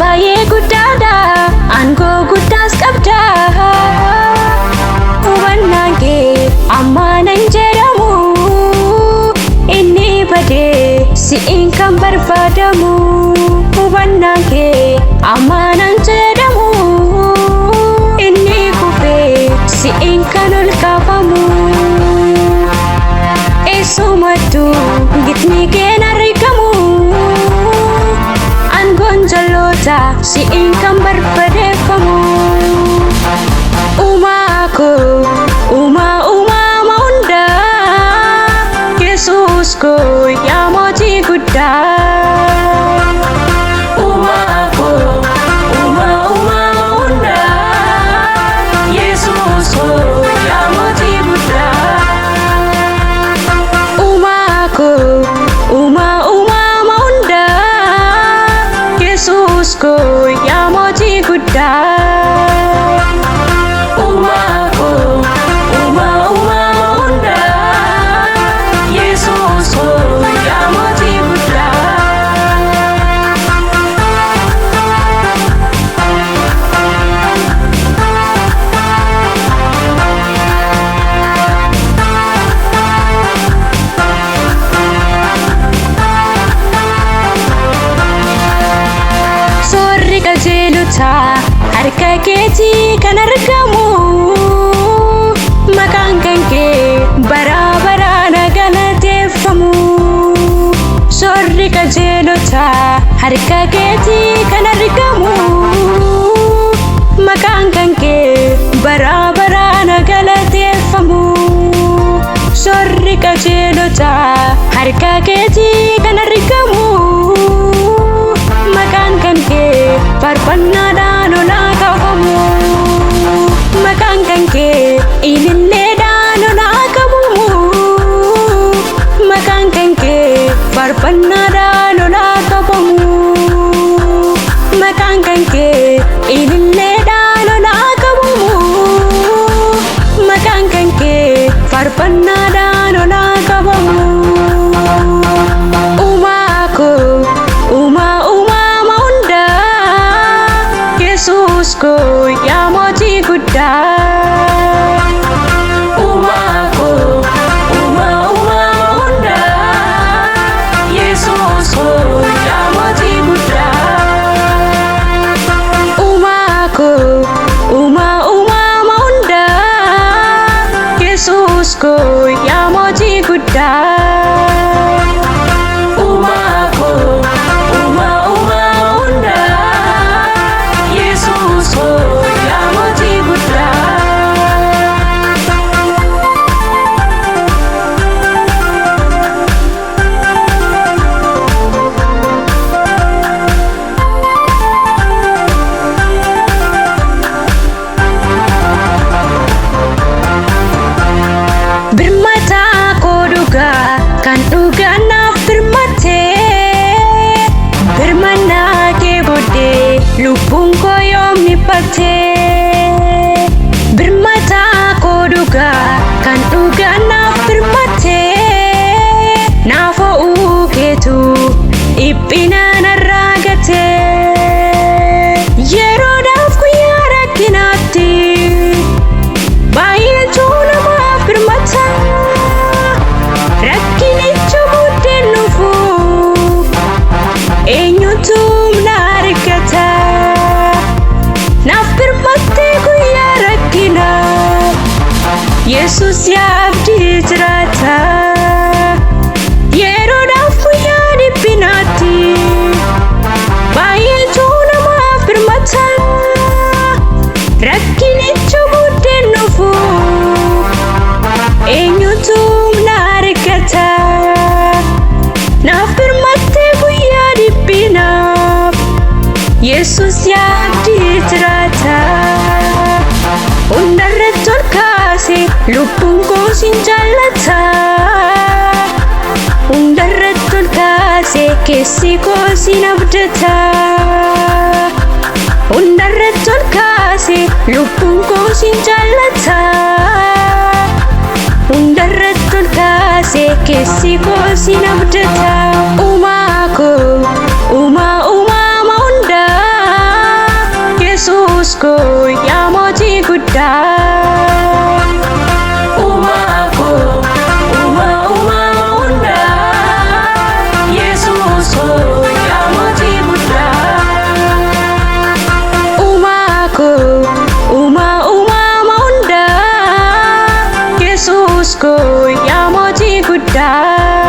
baay'ee guddaadha, aangoo guddaas qabda. Hubannaan kee ammaan hin jedhamu, inni badee si'iin kan barbaadamu. Hubannaan kee ammaan hin jedhamu, inni kufee si'iin kan ol kaafamu. Eessumattuu gitni kee hin argamu, aangoon jalloota si'iin kan barbadeeffamu. Uumaa koo uumama hundaa, Yesuus koo yaa mootii guddaa. Uumaa koo uumama hundaa, Yesuus koo yaa mootii guddaa. Uumaa koo uumama hundaa, Yesuus koo yaa mootii guddaa. Harka keetii kan argamu, maqaan kan kee bara baraan galateeffamu. Soorri qajeelotaa harka keetii kan argamu, maqaan kan kee bara baraan galateeffamu. Soorri qajeelotaa harka keetii kan argamu, maqaan kan kee faarfannaadhaan ol kaafamu. Maqaan kan kee ililleedhaan ol kaafamu, maqaan kan kee faarfannaadhaan ol kaafamu. Maqaan kan kee ililleedhaan ol kaafamu, maqaan kan kee faarfannaadhaan ol kaafamu. Uumaa koo uumama hundaa, Yesuus koo yaa mootii guddaa. Uumaa koo uumama hundaa, Yesuus koo yaa mootii guddaa. Uumaa koo uumama hundaa, Yesuus koo yaa mootii guddaa. Kan dhugaan naaf birmatee, birmannaa kee booddee lubbuun koo yoom dhiphattee. Birmataa koo dhugaa kan dhugaan naaf birmatee, naaf ho'uu keetu dhiphina narraa gatee. Yeroodhaaf guyyaa rakkinaatti baay'eetu namaaf birmata. Rakkinicha booddeen dhufu eenyutu na argata. Naaf birmattee guyyaa rakkinaa, Yesuus yaa abdii jiraata. Yeroodhaaf guyyaa dhiphinaatti baay'eetu namaaf birmata. Rakkinicha booddeen dhufu eenyutu na argata. Naaf birmattee guyyaa dhiphinaaf, Yesuus yaa abdii jiraata. Hundarratti ol kaase lubbuun koo sin jaallata. Hundarratti ol kaase keessi koo sin abdata. Hundarratti ol kaase lubbuun koo sin jaallata. Hundarratti ol kaase keessi koo sin abdata. Uumaa koo uumama hundaa, Yesusku yamoji guddaa. Umaku, uma unda, Yesusku yamoji guddaa. Umaku, uma unda, Yesusku yamoji guddaa.